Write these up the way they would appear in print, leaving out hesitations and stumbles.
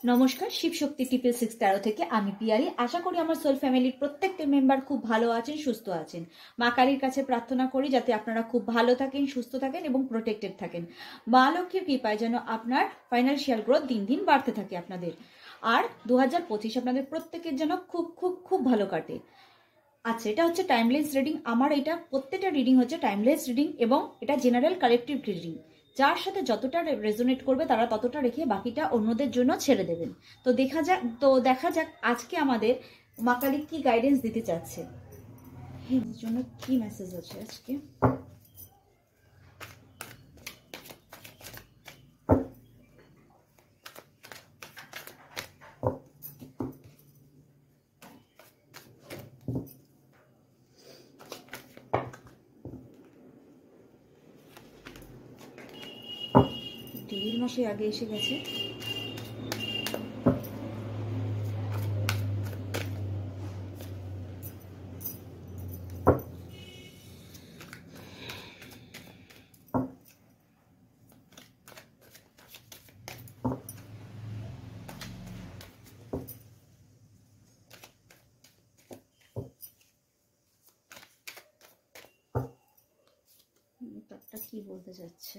নমস্কার, শিবশক্তি টিপল 613 থেকে আমি পিয়ারি। আশা করি আমার সোল ফ্যামিলির প্রত্যেকটা মেম্বার খুব ভালো আছেন, সুস্থ আছেন। মা কালীর কাছে প্রার্থনা করি যাতে আপনারা খুব ভালো থাকেন, সুস্থ থাকেন এবং প্রোটেক্টেড থাকেন। মা লক্ষ্মীর কৃপায় যেন আপনার ফাইন্যান্সিয়াল গ্রোথ দিন দিন বাড়তে থাকে আপনাদের। আর 2025 আপনাদের প্রত্যেকের যেন খুব খুব খুব ভালো কাটে। আচ্ছা, এটা হচ্ছে টাইমলেস রিডিং। আমার এটা প্রত্যেকটা রিডিং হচ্ছে টাইমলেস রিডিং এবং এটা জেনারেল কালেকটিভ রিডিং। যার সাথে যতটা রেজোনেট করবে তারা ততটা রেখে বাকিটা অন্যদের জন্য ছেড়ে দেবেন। তো দেখা যাক আজকে আমাদের মা কালী কি গাইডেন্স দিতে চাচ্ছে, এর জন্য কি মেসেজ আছে আজকে। ডেভিল মশাই আগে এসে গেছে। তারটা কি বলতে যাচ্ছে?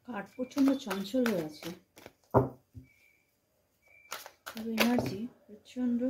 কার্ড প্রচন্ড চঞ্চল হয়ে আছে, এনার্জি প্রচন্ড।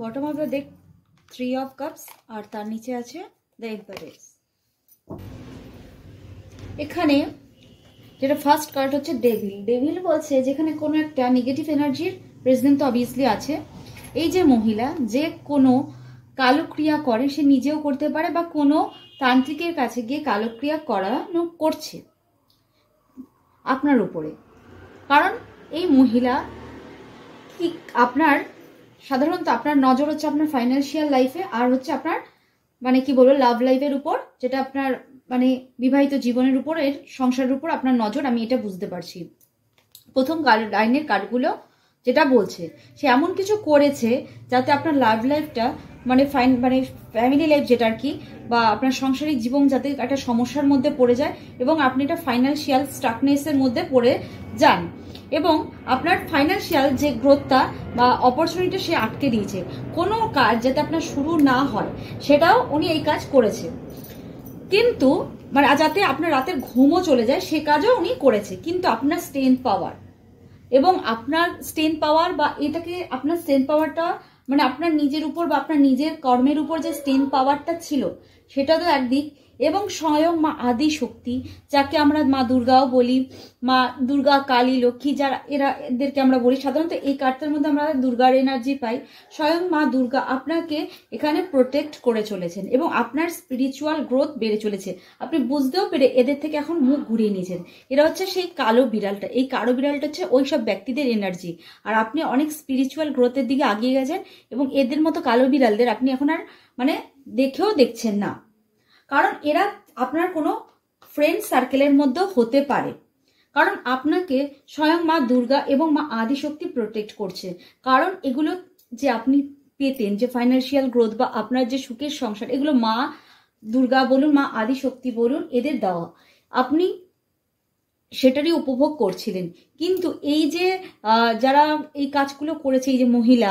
Bottom of the deck 3 of cups আর তার নিচে আছে দ্য এম্পারেস। এখানে যেটা ফার্স্ট কার্ড হচ্ছে ডেভিল। ডেভিল বলছে যেখানে কোনো একটা নেগেটিভ এনার্জির প্রেজেন্ট তো অবভিয়াসলি আছে। এই যে মহিলা যে কোনো কালো ক্রিয়া করে, সে নিজেও করতে পারে বা কোনো তান্ত্রিকের কাছে গিয়ে কালো ক্রিয়া করানো করছে আপনার উপরে। কারণ এই মহিলা কি আপনার সাধারণত আপনার নজর হচ্ছে আপনার ফাইন্যান্সিয়াল লাইফে আর হচ্ছে আপনার মানে কি বলবো লাভ লাইফের উপর, যেটা আপনার মানে বিবাহিত জীবনের উপর, এর সংসারের উপর আপনার নজর, আমি এটা বুঝতে পারছি। প্রথম লাইনের কার্ডগুলো যেটা বলছে সে এমন কিছু করেছে যাতে আপনার লাভ লাইফটা মানে ফ্যামিলি লাইফ যেটা আর কি বা আপনার সাংসারিক জীবন যাতে একটা সমস্যার মধ্যে পড়ে যায় এবং আপনি একটা ফাইন্যান্সিয়াল স্টাকনেসের মধ্যে পড়ে যান এবং আপনার ফাইন্যান্সিয়াল যে গ্রোথটা বা অপরচুনিটি সে আটকে দিয়েছে। কোনো কাজ যাতে আপনার শুরু না হয় সেটাও উনি এই কাজ করেছে। কিন্তু মানে যাতে আপনার রাতের ঘুমও চলে যায় সে কাজও উনি করেছে। কিন্তু আপনার স্ট্রেংথ পাওয়ার এবং আপনার স্ট্রেংথ পাওয়ার বা এটাকে আপনার স্ট্রেংথ পাওয়ারটা মানে আপনার নিজের উপর বা আপনার নিজের কর্মের উপর যে স্ট্রেংথ পাওয়ারটা ছিল সেটা তো একদিক, এবং স্বয়ং মা আদি শক্তি যাকে আমরা মা দুর্গাও বলি, মা দুর্গা, কালী, লক্ষ্মী, যারা এদেরকে আমরা বলি সাধারণত এই কার্ডটার মধ্যে আমরা দুর্গার এনার্জি পাই। স্বয়ং মা দুর্গা আপনাকে এখানে প্রোটেক্ট করে চলেছেন এবং আপনার স্পিরিচুয়াল গ্রোথ বেড়ে চলেছে। আপনি বুঝতেও পেরে এদের থেকে এখন মুখ ঘুরিয়ে নিয়েছেন। এরা হচ্ছে সেই কালো বিড়ালটা, এই কালো বিড়ালটা হচ্ছে ওই সব ব্যক্তিদের এনার্জি, আর আপনি অনেক স্পিরিচুয়াল গ্রোথের দিকে এগিয়ে গেছেন এবং এদের মতো কালো বিড়ালদের আপনি এখন আর মানে দেখেও দেখছেন না, কারণ এরা আপনার কোনো ফ্রেন্ড সার্কেলের মধ্যেও হতে পারে, কারণ আপনাকে স্বয়ং মা দুর্গা এবং মা আদিশক্তি প্রোটেক্ট করছে। কারণ এগুলো যে আপনি পেতেন, যে ফাইন্যান্সিয়াল গ্রোথ বা আপনার যে সুখের সংসার, এগুলো মা দুর্গা বলুন, মা আদিশক্তি বলুন, এদের দেওয়া, আপনি সেটারই উপভোগ করছিলেন। কিন্তু এই যে যারা এই কাজগুলো করেছে, এই যে মহিলা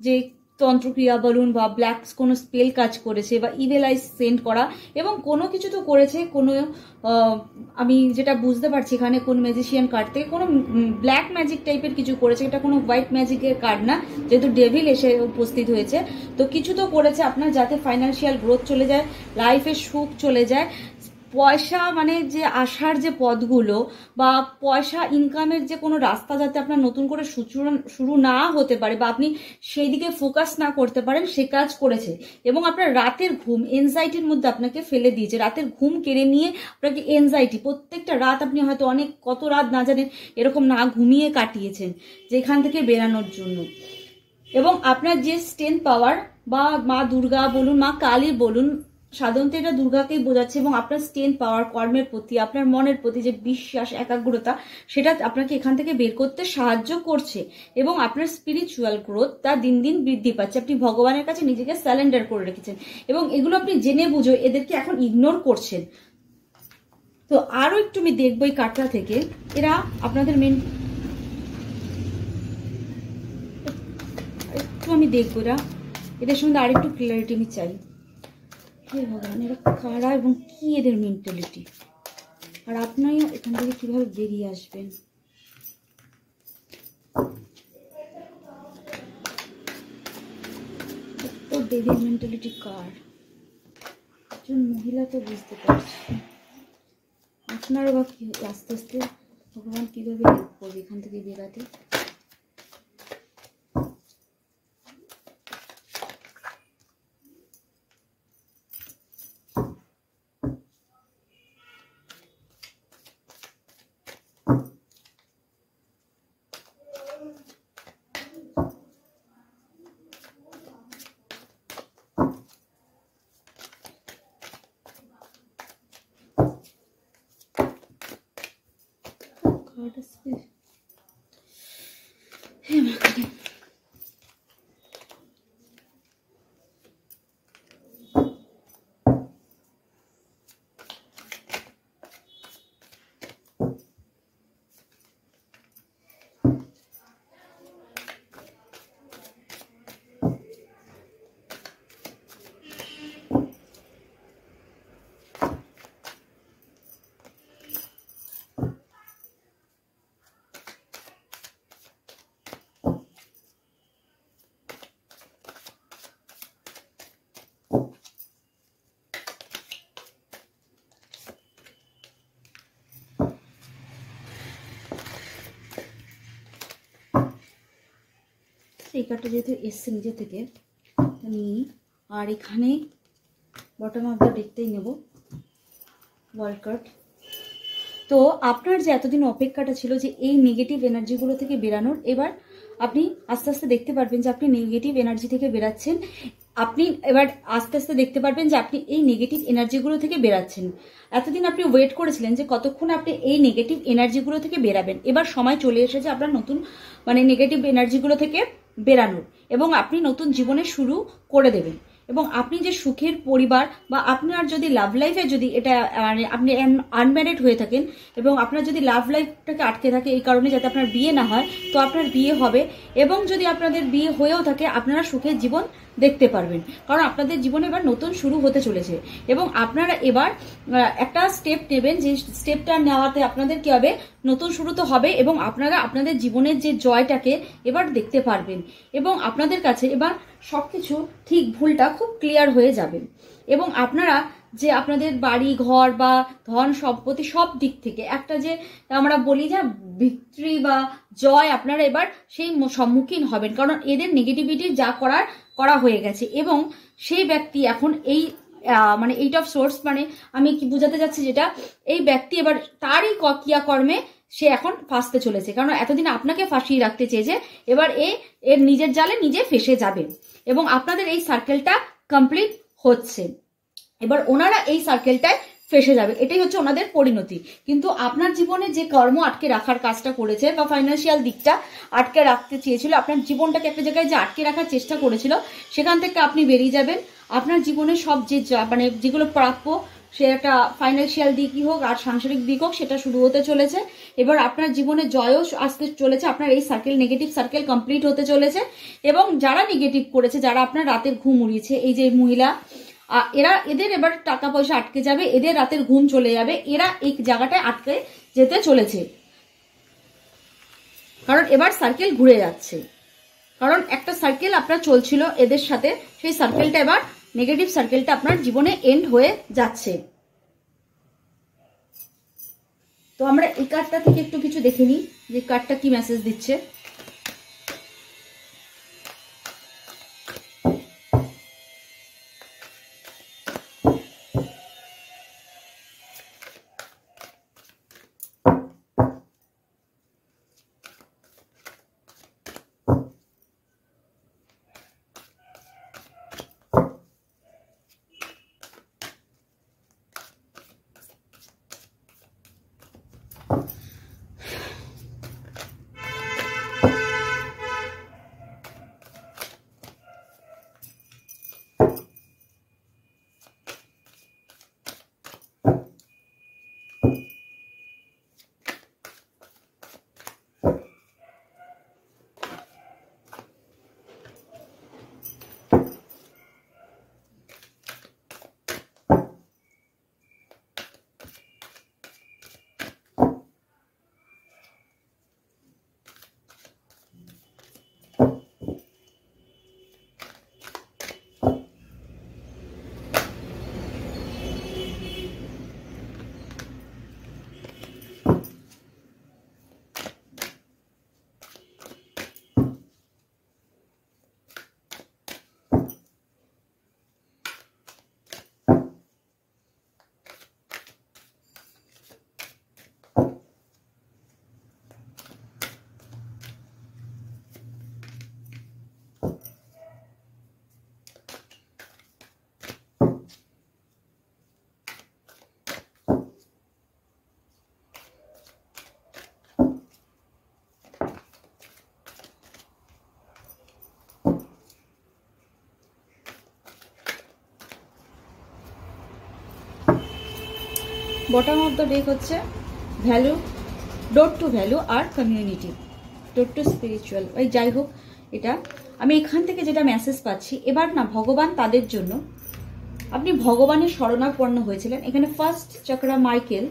যে তন্ত্রক্রিয়া বলুন বা ব্ল্যাক কোনো স্পেল কাজ করেছে বা ইভেল আইস সেন্ড করা এবং কোনো কিছু তো করেছে, কোনো আমি যেটা বুঝতে পারছি এখানে কোন ম্যাজিশিয়ান কার্ড থেকে কোনো ব্ল্যাক ম্যাজিক টাইপের কিছু করেছে, এটা কোনো হোয়াইট ম্যাজিকের কার্ড না, যেহেতু ডেভিল এসে উপস্থিত হয়েছে। তো কিছু তো করেছে আপনার যাতে ফাইন্যান্সিয়াল গ্রোথ চলে যায়, লাইফে সুখ চলে যায়, পয়সা মানে যে আসার যে পথগুলো বা পয়সা ইনকামের যে কোনো রাস্তা যাতে আপনার নতুন করে শুরু না হতে পারে বা আপনি সেই দিকে ফোকাস না করতে পারেন, সে কাজ করেছে। এবং আপনার রাতের ঘুম এনজাইটির মধ্যে আপনাকে ফেলে দিয়েছে, রাতের ঘুম কেড়ে নিয়ে আপনাকে এনজাইটি, প্রত্যেকটা রাত আপনি হয়তো অনেক কত রাত না জানেন এরকম না ঘুমিয়ে কাটিয়েছেন যেখান থেকে বেরানোর জন্য। এবং আপনার যে স্ট্রেংথ পাওয়ার বা মা দুর্গা বলুন, মা কালী বলুন, সাধারণত এটা দুর্গাকেই বোঝাচ্ছে, এবং আপনার স্ট্রেংথ পাওয়ার, কর্মের প্রতি, আপনার মনের প্রতি যে বিশ্বাস, একাগ্রতা, সেটা আপনাকে এখান থেকে বের করতে সাহায্য করছে এবং আপনার স্পিরিচুয়াল গ্রোথ তা দিন দিন বৃদ্ধি পাচ্ছে। আপনি ভগবানের কাছে নিজেকে স্যালেন্ডার করে রেখেছেন এবং এগুলো আপনি জেনে বুঝো এদেরকে এখন ইগনোর করছেন। তো আরো একটু আমি দেখবো এই কার্ডটা থেকে, এরা আপনাদের মেন একটু আমি দেখবো এদের সম্বন্ধে আরেকটু ক্লিয়ারিটি আমি চাই। হে ভগবান, এরা কারা এবং কি এদের মেন্টালিটি, আর আপনিও এখান থেকে কিভাবে বেরিয়ে আসবেন। তো ডেভিল মেন্টালিটি কার, একজন মহিলা তো বুঝতে পারছি, আপনারও বা কি আস্তে আস্তে ভগবান কিভাবে হেল্প করবে এখান থেকে বেরাতে। এই কার্ডটা যেহেতু এসছে নিজে থেকে নিই, আর এখানে বটম অফ দ্য ডেকটাই নেব ওয়ার্ল্ড কার্ড। তো আপনার যে এতদিন অপেক্ষাটা ছিল যে এই নেগেটিভ এনার্জিগুলো থেকে বেরানোর, এবার আপনি আস্তে আস্তে দেখতে পারবেন যে আপনি নেগেটিভ এনার্জি থেকে বেরাচ্ছেন। আপনি এবার আস্তে আস্তে দেখতে পারবেন যে আপনি এই নেগেটিভ এনার্জিগুলো থেকে বেরাচ্ছেন। এতদিন আপনি ওয়েট করেছিলেন যে কতক্ষণ আপনি এই নেগেটিভ এনার্জিগুলো থেকে বেরাবেন, এবার সময় চলে এসেছে আপনার নতুন মানে নেগেটিভ এনার্জিগুলো থেকে বেরানোর এবং আপনি নতুন জীবনে শুরু করে দেবেন। এবং আপনি যে সুখের পরিবার বা আপনার যদি লাভ লাইফে যদি এটা আপনি আনম্যারিড হয়ে থাকেন এবং আপনার যদি লাভ লাইফটাকে আটকে থাকে এই কারণে যাতে আপনার বিয়ে না হয়, তো আপনার বিয়ে হবে। এবং যদি আপনাদের বিয়ে হয়েও থাকে আপনারা সুখের জীবন দেখতে পারবেন, কারণ আপনাদের জীবনে এবার নতুন শুরু হতে চলেছে এবং আপনারা এবার একটা স্টেপ নেবেন, যে স্টেপটা নেওয়াতে আপনাদের কি হবে, নতুন শুরু তো হবে এবং আপনারা আপনাদের জীবনের যে জয়টাকে এবার দেখতে পারবেন এবং আপনাদের কাছে এবার সবকিছু ঠিক ভুলটা খুব ক্লিয়ার হয়ে যাবে এবং আপনারা যে আপনাদের বাড়ি ঘর বা ধন সম্পত্তি সব দিক থেকে একটা যে আমরা বলি যে ভিক্টরি বা জয়, আপনারা এবার সেই সম্মুখীন হবেন, কারণ এদের নেগেটিভিটি যা করা হয়ে গেছে এবং সেই ব্যক্তি এখন এই মানে এইট অফ সোর্স, মানে আমি কি বোঝাতে যাচ্ছি, যেটা এই ব্যক্তি এবার তারই ক্রিয়াকর্মে সে এখন ফাঁসতে চলেছে, কারণ এতদিন আপনাকে ফাঁসিয়ে রাখতে চেয়েছে, এবার এর নিজের জালে নিজে ফেসে যাবে এবং আপনাদের এই সার্কেলটা কমপ্লিট হচ্ছে, এবার ওনারা এই সার্কেলটায় ফেসে যাবে, এটাই হচ্ছে ওনাদের পরিণতি। কিন্তু আপনার জীবনে যে কর্ম আটকে রাখার কাজটা করেছে বা ফাইন্যান্সিয়াল দিকটা আটকে রাখতে চেয়েছিল, আপনার জীবনটাকে একটা জায়গায় যে আটকে রাখার চেষ্টা করেছিল, সেখান থেকে আপনি বেরিয়ে যাবেন। আপনার জীবনে সব যে মানে যেগুলো প্রাপ্য, সে একটা ফাইন্যান্সিয়াল দিকই হোক আর সাংসারিক দিক হোক, সেটা শুরু হতে চলেছে। এবার আপনার জীবনে জয়ও আসতে চলেছে, আপনার এই সার্কেল নেগেটিভ সার্কেল কমপ্লিট হতে চলেছে এবং যারা নেগেটিভ করেছে, যারা আপনার রাতের ঘুম উড়িয়েছে, এই যে মহিলা, এদের এবার টাকা পয়সা আটকে যাবে, এদের রাতের ঘুম চলে যাবে, এরা এই জায়গাটায় আটকে যেতে চলেছে, কারণ এবার সার্কেল ঘুরে যাচ্ছে, কারণ একটা সার্কেল আপনার চলছিল এদের সাথে, সেই সার্কেলটা এবার নেগেটিভ সার্কেলটা আপনার জীবনে এন্ড হয়ে যাচ্ছে। তো আমরা এই কার্ডটা থেকে একটু কিছু দেখে নিই যে কার্ডটা কি মেসেজ দিচ্ছে। বটম অফ দ্য ডেক হচ্ছে ভ্যালু, ডোর টু ভ্যালু আর কমিউনিটি, ডোর টু স্পিরিচুয়াল, ওই যাই হোক, এটা আমি এখান থেকে যেটা মেসেজ পাচ্ছি, এবার না ভগবান তাদের জন্য, আপনি ভগবানের শরণাপন্ন হয়েছিলেন, এখানে ফার্স্ট চক্রা মাইকেল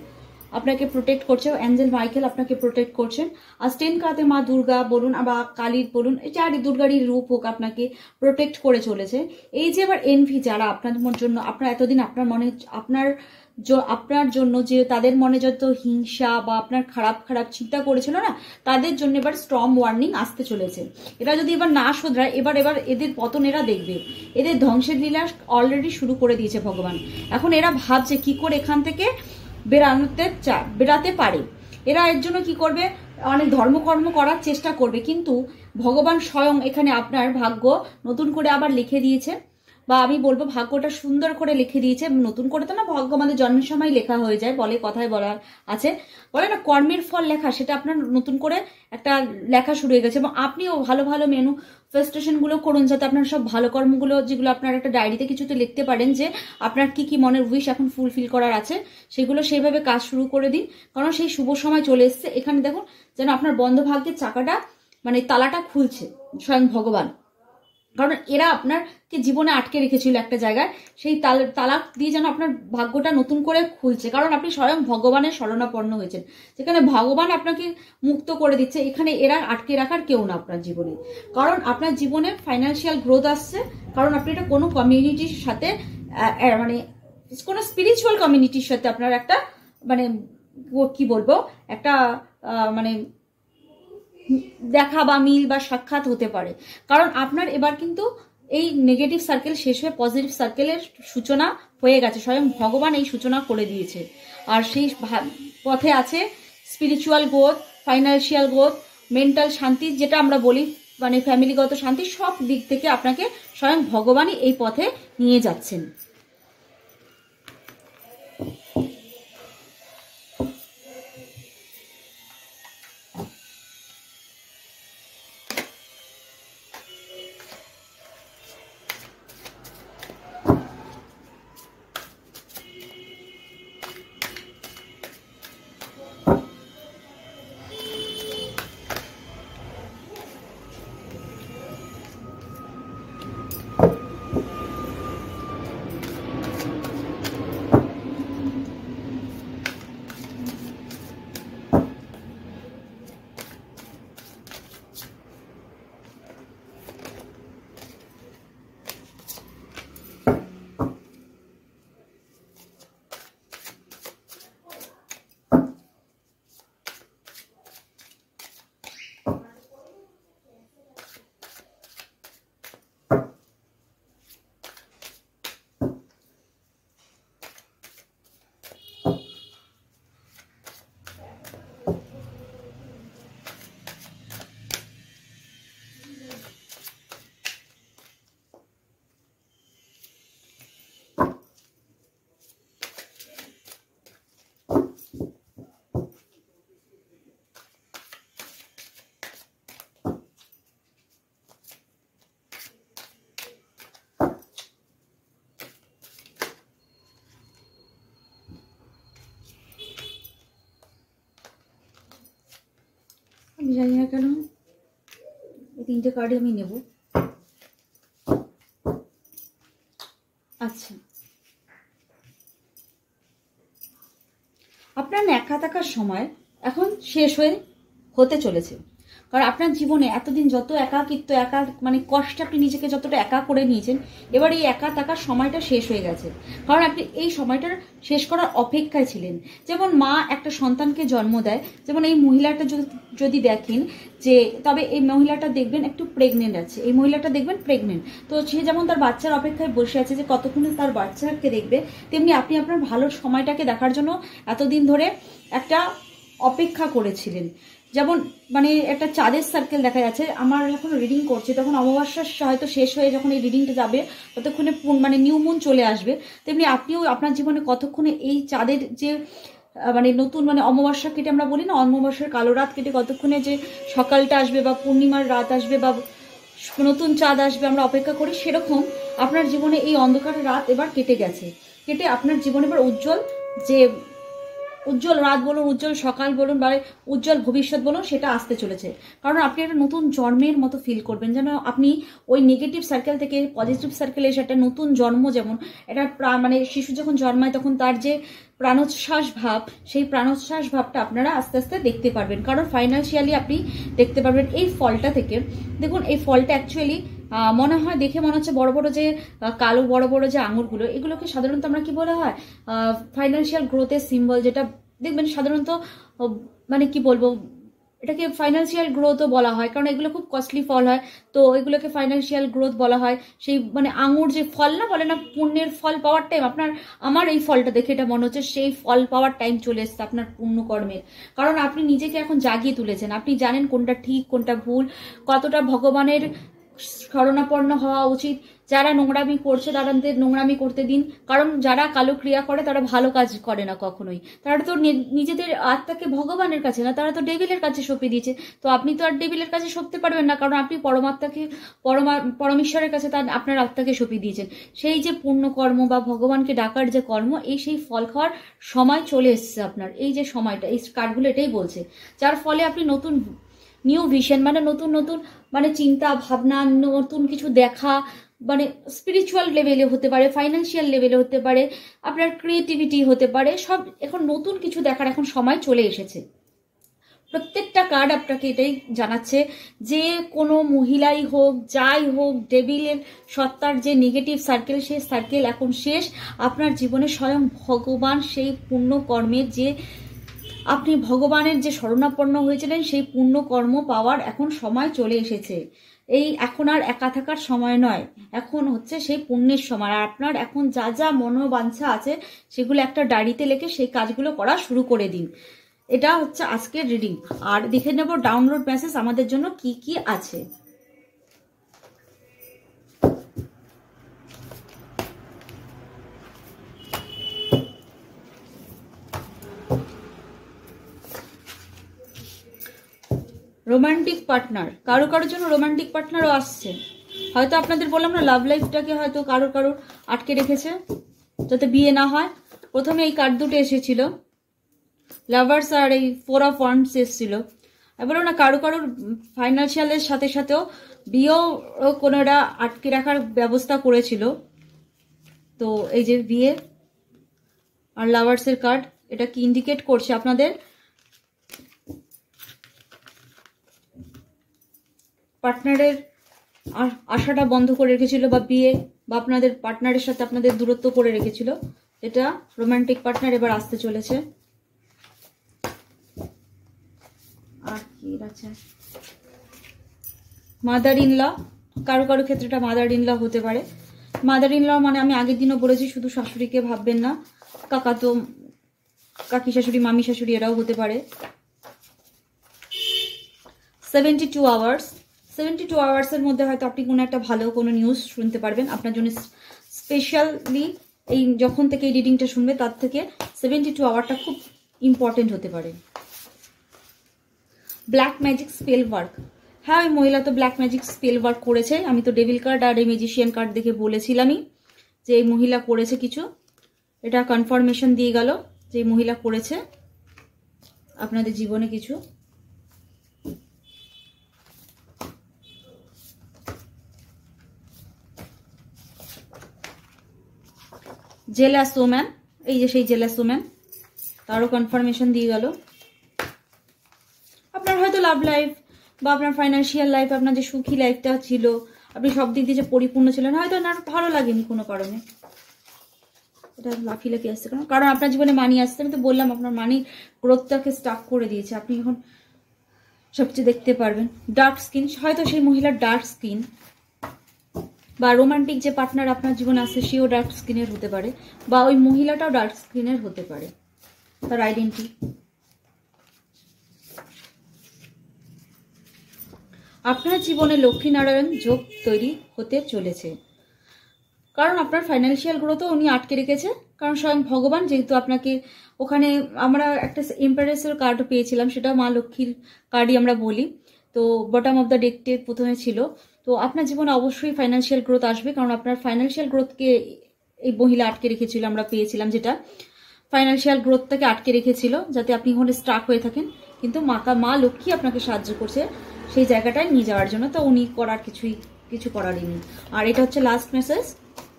আপনাকে প্রোটেক্ট করছে, অ্যাঞ্জেল মাইকেল আপনাকে প্রোটেক্ট করছেন, আর স্টেন কাতে মা দুর্গা বলুন বা কালীর বলুন, যারই দুর্গারই রূপ হোক, আপনাকে প্রোটেক্ট করে চলেছে। এই যে এবার এনভি যারা আপনার জন্য, আপনার এতদিন আপনার মনে, আপনার জন্য যে তাদের মনে যত হিংসা বা আপনার খারাপ খারাপ চিন্তা করেছিল না, তাদের জন্য এবার স্ট্রং ওয়ার্নিং আসতে চলেছে। এরা যদি এবার না শোধরায়, এবার এদের পতন এরা দেখবে, এদের ধ্বংসের লীলা অলরেডি শুরু করে দিয়েছে ভগবান। এখন এরা ভাবছে কি করে এখান থেকে বেরাতে পারে। এরা এর জন্য কি করবে, অনেক ধর্মকর্ম করার চেষ্টা করবে, কিন্তু ভগবান স্বয়ং এখানে আপনার ভাগ্য নতুন করে আবার লিখে দিয়েছে, বা আমি বলবো ভাগ্যটা সুন্দর করে লিখে দিয়েছে। নতুন করে তো না, ভাগ্য আমাদের জন্মের সময় লেখা হয়ে যায়, বলে কথায় বলা আছে, বলে না কর্মের ফল লেখা, সেটা আপনার নতুন করে একটা লেখা শুরু হয়ে গেছে। এবং আপনিও ভালো ভালো ম্যানিফেস্টেশন গুলো করুন, যাতে আপনার সব ভালো কর্মগুলো, যেগুলো আপনার একটা ডায়েরিতে কিছুতে লিখতে পারেন যে আপনার কি কি মনের উইশ এখন ফুলফিল করার আছে, সেগুলো সেইভাবে কাজ শুরু করে দিন, কারণ সেই শুভ সময় চলে এসছে। এখানে দেখুন যেন আপনার বন্ধ ভাগ্যের চাকাটা, মানে তালাটা খুলছে স্বয়ং ভগবান, কারণ এরা আপনারকে জীবনে আটকে রেখেছিল একটা জায়গায়, সেই তালাক দিয়ে যেন আপনার ভাগ্যটা নতুন করে খুলছে। কারণ আপনি স্বয়ং ভগবানের শরণাপন্ন হয়েছেন, যেখানে ভগবান আপনাকে মুক্ত করে দিচ্ছে। এখানে এরা আটকে রাখার কেউ না আপনার জীবনে। কারণ আপনার জীবনে ফাইন্যান্সিয়াল গ্রোথ আসছে, কারণ আপনি এটা কোনো কমিউনিটির সাথে মানে কোনো স্পিরিচুয়াল কমিউনিটির সাথে আপনার একটা মানে কি বলবো একটা মানে দেখা বা মিল বা সাক্ষাৎ হতে পারে। কারণ আপনার এবার কিন্তু এই নেগেটিভ সার্কেল শেষ হয়ে পজিটিভ সার্কেলের সূচনা হয়ে গেছে, স্বয়ং ভগবান এই সূচনা করে দিয়েছে। আর সেই পথে আছে spiritual growth, financial growth, mental শান্তি, যেটা আমরা বলি মানে ফ্যামিলিগত শান্তি, সব দিক থেকে আপনাকে স্বয়ং ভগবানই এই পথে নিয়ে যাচ্ছেন। আমি জানি না কেন এই তিনটে কার্ডই আমি নেব। আচ্ছা, আপনার একা থাকার সময় এখন শেষ হতে চলেছে। কারণ আপনার জীবনে এতদিন যত একাকিত্ব, একা মানে কষ্ট আপনি নিজেকে যতটা একা করে নিয়েছেন, এবার এই একা থাকার সময়টা শেষ হয়ে গেছে। কারণ আপনি এই সময়টার শেষ করার অপেক্ষায় ছিলেন। যেমন মা একটা সন্তানকে জন্ম দেয়, যেমন এই মহিলাটা যদি দেখেন যে, তবে এই মহিলাটা দেখবেন একটু প্রেগনেন্ট আছে, এই মহিলাটা দেখবেন প্রেগনেন্ট, তো সে যেমন তার বাচ্চার অপেক্ষায় বসে আছে যে কতক্ষণে তার বাচ্চাকে দেখবে, তেমনি আপনি আপনার ভালো সময়টাকে দেখার জন্য এতদিন ধরে একটা অপেক্ষা করেছিলেন। যেমন মানে একটা চাঁদের সার্কেল দেখা যাচ্ছে। আমার যখন রিডিং করছে তখন অমাবস্যা হয়তো শেষ হয়ে যখন এই রিডিংটা যাবে ততক্ষণে মানে নিউ মুন চলে আসবে, তেমনি আপনিও আপনার জীবনে কতক্ষণে এই চাঁদের যে মানে নতুন মানে অমাবস্যা কেটে আমরা বলি না, অমাবস্যার কালো রাত কেটে কতক্ষণে যে সকালটা আসবে বা পূর্ণিমার রাত আসবে বা নতুন চাঁদ আসবে আমরা অপেক্ষা করি, সেরকম আপনার জীবনে এই অন্ধকারের রাত এবার কেটে গেছে। কেটে আপনার জীবনে এবার উজ্জ্বল যে উজ্জ্বল রাত বলুন, উজ্জ্বল সকাল বলুন বা উজ্জ্বল ভবিষ্যৎ বলুন, সেটা আসতে চলেছে। কারণ আপনি একটা নতুন জন্মের মতো ফিল করবেন, যেন আপনি ওই নেগেটিভ সার্কেল থেকে পজিটিভ সার্কেলে এসে একটা নতুন জন্ম, যেমন এটা মানে শিশু যখন জন্মায় তখন তার যে প্রাণোচ্ছ্বাস ভাব, সেই প্রাণোচ্ছ্বাস ভাবটা আপনারা আস্তে আস্তে দেখতে পারবেন। কারণ ফাইন্যান্সিয়ালি আপনি দেখতে পারবেন এই ফলটা থেকে। দেখুন এই ফলটা অ্যাকচুয়ালি মনে হয়, দেখে মনে হচ্ছে বড় বড় যে কালো বড় বড় যে আঙুরগুলো, এগুলোকে সাধারণত আমরা কি বলা হয় ফাইন্যান্সিয়াল গ্রোথের সিম্বল, যেটা দেখবেন সাধারণত মানে কি বলবো এটাকে ফাইন্যান্সিয়াল গ্রোথও বলা হয়, কারণ এগুলো খুব কস্টলি ফল হয়, তো এগুলোকে ফাইন্যান্সিয়াল গ্রোথ বলা হয়। সেই মানে আঙুর যে ফল না বলে না, পুণ্যের ফল পাওয়ার টাইম, আমার এই ফলটা দেখে এটা মনে হচ্ছে সেই ফল পাওয়ার টাইম চলে এসছে আপনার পুণ্যকর্মের। কারণ আপনি নিজেকে এখন জাগিয়ে তুলেছেন, আপনি জানেন কোনটা ঠিক কোনটা ভুল, কতটা ভগবানের শরণাপন্ন হওয়া উচিত। যারা নোংরামি করছে তাদের নোংরামি করতে দিন, কারণ যারা কালো ক্রিয়া করে তারা ভালো কাজ করে না কখনোই। তারা তো নিজেদের আত্মাকে ভগবানের কাছে না, তারা তো ডেভিলের কাছে সঁপে দিয়েছে। তো আপনি তো আর ডেভিলের কাছে সঁপতে পারবেন না, কারণ আপনি পরমাত্মাকে পরমেশ্বরের কাছে তার আপনার আত্মাকে সঁপে দিয়েছেন। সেই যে পুণ্যকর্ম বা ভগবানকে ডাকার যে কর্ম, এই সেই ফল খাওয়ার সময় চলে এসছে আপনার। এই যে সময়টা, এই কার্ডগুলো এটাই বলছে, যার ফলে আপনি নতুন নিউ ভিশন মানে নতুন নতুন মানে চিন্তা ভাবনা, নতুন কিছু দেখা, মানে স্পিরিচুয়াল লেভেলে হতে পারে, ফাইন্যান্সিয়াল লেভেলে হতে পারে, আপনার ক্রিয়েটিভিটি হতে পারে, সব এখন নতুন কিছু দেখার এখন সময় চলে এসেছে। প্রত্যেকটা কার্ড আপনাকে এটাই জানাচ্ছে যে কোনো মহিলাই হোক, যাই হোক, ডেভিলের সত্তার যে নেগেটিভ সার্কেল, সেই সার্কেল এখন শেষ। আপনার জীবনে স্বয়ং ভগবান সেই পুণ্য কর্মের যে আপনি ভগবানের যে শরণাপন্ন হয়েছিলেন সেই পুণ্য কর্ম পাওয়ার এখন সময় চলে এসেছে। এই এখন আর একা থাকার সময় নয়, এখন হচ্ছে সেই পুণ্যের সময়। আর আপনার এখন যা যা মনোবাঞ্ছা আছে সেগুলো একটা ডায়েরিতে লিখে সেই কাজগুলো করা শুরু করে দিন। এটা হচ্ছে আজকের রিডিং। আর দেখে নেব ডাউনলোড মেসেজ আমাদের জন্য কি কি আছে। রোমান্টিক পার্টনার, কারো কারোর জন্য রোমান্টিক পার্টনারও আসছে। হয়তো আপনাদের বললাম না, লাভ লাইফটাকে হয়তো কারোর আটকে রেখেছে যাতে বিয়ে না হয়। প্রথমে এই কার্ড দুটো এসেছিল, লাভার্স আর এই 4 অফ ওয়ান্ডস এসেছিল। বলো না কারোর ফাইন্যান্সিয়ালের সাথে সাথেও বিয়েও কোনোরা আটকে রাখার ব্যবস্থা করেছিল। তো এই যে বিয়ে আর লাভার্সের কার্ড, এটা কি ইন্ডিকেট করছে? আপনাদের পার্টনারের আশাটা বন্ধ করে রেখেছিল, বা বিয়ে বা আপনাদের পার্টনারের সাথে আপনাদের দূরত্ব করে রেখেছিল। এটা রোমান্টিক পার্টনার এবার আসতে চলেছে। আর কি আছে? মাদার ইন ল, কারো ক্ষেত্রে এটা মাদার ইন ল হতে পারে। মাদার ইন ল মানে আমি আগের দিনও বলেছি, শুধু শাশুড়িকে ভাববেন না, কাকি শাশুড়ি, মামি শাশুড়ি এরাও হতে পারে। 72 আওয়ার্স, 72 আওয়ার্সের মধ্যে হয়তো আপনি কোনো একটা ভালো কোনো নিউজ শুনতে পারবেন। আপনার জন্য স্পেশালি এই যখন থেকে এই রিডিংটা শুনবে তার থেকে 72 আওয়ারটা খুব ইম্পর্টেন্ট হতে পারে। ব্ল্যাক ম্যাজিক স্পেল ওয়ার্ক, হ্যাঁ ওই মহিলা তো ব্ল্যাক ম্যাজিক স্পেল ওয়ার্ক করেছে। আমি তো ডেভিল কার্ড আর এই ম্যাজিশিয়ান কার্ড দেখে বলেছিলামই যে এই মহিলা করেছে কিছু। এটা কনফার্মেশন দিয়ে গেল যে এই মহিলা করেছে আপনাদের জীবনে কিছু। জেলাস ওম্যান, এই যে সেই জেলাস ওম্যান, তারও কনফার্মেশন দিয়ে গেল। আপনার হয়তো লাভ লাইফ বা আপনার ফাইন্যান্সিয়াল লাইফ, আপনার যে সুখী লাইফটা ছিল, আপনি সব দিক দিয়ে যে পরিপূর্ণ ছিলেন, হয়তো না ভালো লাগেনি কোনো কারণে। এটা লাফি আসছে কারণ আপনার জীবনে মানি আসছে। আমি তো বললাম আপনার মানি গ্রোথটাকে স্টাক করে দিয়েছে। আপনি এখন সবচেয়ে দেখতে পারবেন। ডার্ক স্কিন, হয়তো সেই মহিলার ডার্ক স্কিন, বা রোমান্টিক যে পার্টনার আপনার জীবনে আসছে সেও ডার্ক স্কিনের হতে পারে, বা ওই মহিলাটাও ডার্ক স্কিনের হতে পারে। তার আইডেন্টি, আপনার জীবনে লক্ষ্মীনারায়ণ যোগ তৈরি হতে চলেছে। কারণ আপনার ফাইন্যান্সিয়াল গ্রোথও উনি আটকে রেখেছে। কারণ স্বয়ং ভগবান যেহেতু আপনাকে ওখানে, আমরা একটা এম্পারেসের কার্ডও পেয়েছিলাম, সেটাও মা লক্ষ্মীর কার্ডই আমরা বলি। তো বটম অফ দ্য ডেকটে প্রথমে ছিল। তো আপনার জীবনে অবশ্যই ফাইন্যান্সিয়াল গ্রোথ আসবে, কারণ আপনার ফাইন্যান্সিয়াল গ্রোথকে এই মহিলা আটকে রেখেছিল। আমরা পেয়েছিলাম যেটা ফাইন্যান্সিয়াল গ্রোথটাকে আটকে রেখেছিল, যাতে আপনি ওখানে স্টাক হয়ে থাকেন। কিন্তু মা লক্ষ্মী আপনাকে সাহায্য করছে সেই জায়গাটায় নিয়ে যাওয়ার জন্য। তো উনি করার কিছু করারই নেই। আর এটা হচ্ছে লাস্ট মেসেজ,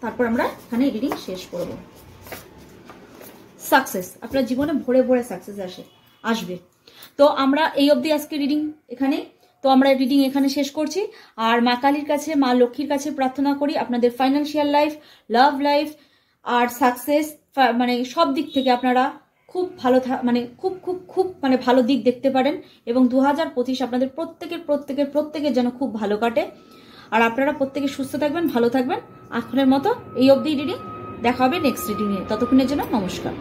তারপর আমরা এখানে রিডিং শেষ করব। সাকসেস, আপনার জীবনে ভরে ভরে সাকসেস আসবে। তো আমরা এই অবধি আজকে রিডিং এখানে, তো আমরা রিডিং এখানে শেষ করছি। আর মা কালীর কাছে, মা লক্ষ্মীর কাছে প্রার্থনা করি আপনাদের ফাইন্যান্সিয়াল লাইফ, লাভ লাইফ আর সাকসেস, মানে সব দিক থেকে আপনারা খুব ভালো, মানে খুব মানে ভালো দিক দেখতে পারেন। এবং 2025 আপনাদের প্রত্যেকের যেন খুব ভালো কাটে। আর আপনারা প্রত্যেকে সুস্থ থাকবেন, ভালো থাকবেন। এখনের মতো এই অবধি রিডিং, দেখা হবে নেক্সট রিডিংয়ে। ততক্ষণের জন্য নমস্কার।